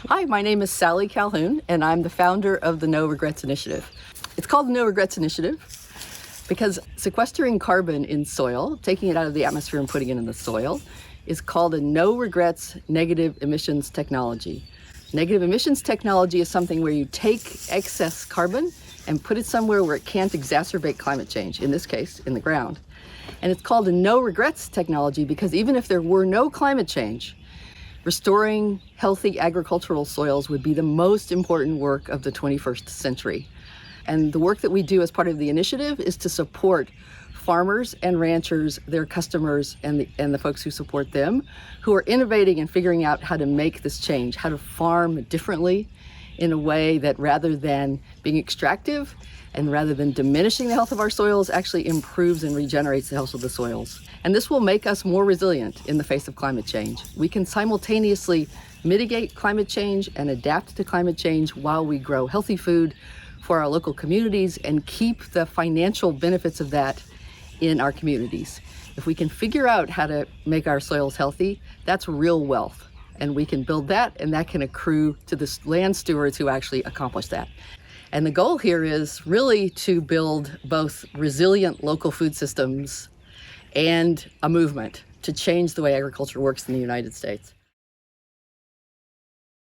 Hi, my name is Sallie Calhoun, and I'm the founder of the No Regrets Initiative. It's called the No Regrets Initiative because sequestering carbon in soil, taking it out of the atmosphere and putting it in the soil, is called a no regrets negative emissions technology. Negative emissions technology is something where you take excess carbon and put it somewhere where it can't exacerbate climate change, in this case, in the ground. And it's called a no regrets technology because even if there were no climate change, restoring healthy agricultural soils would be the most important work of the 21st century. And the work that we do as part of the initiative is to support farmers and ranchers, their customers, and the folks who support them, who are innovating and figuring out how to make this change, how to farm differently in a way that, rather than being extractive and rather than diminishing the health of our soils, actually improves and regenerates the health of the soils. And this will make us more resilient in the face of climate change. We can simultaneously mitigate climate change and adapt to climate change while we grow healthy food for our local communities and keep the financial benefits of that in our communities. If we can figure out how to make our soils healthy, that's real wealth. And we can build that, and that can accrue to the land stewards who actually accomplish that. And the goal here is really to build both resilient local food systems and a movement to change the way agriculture works in the United States.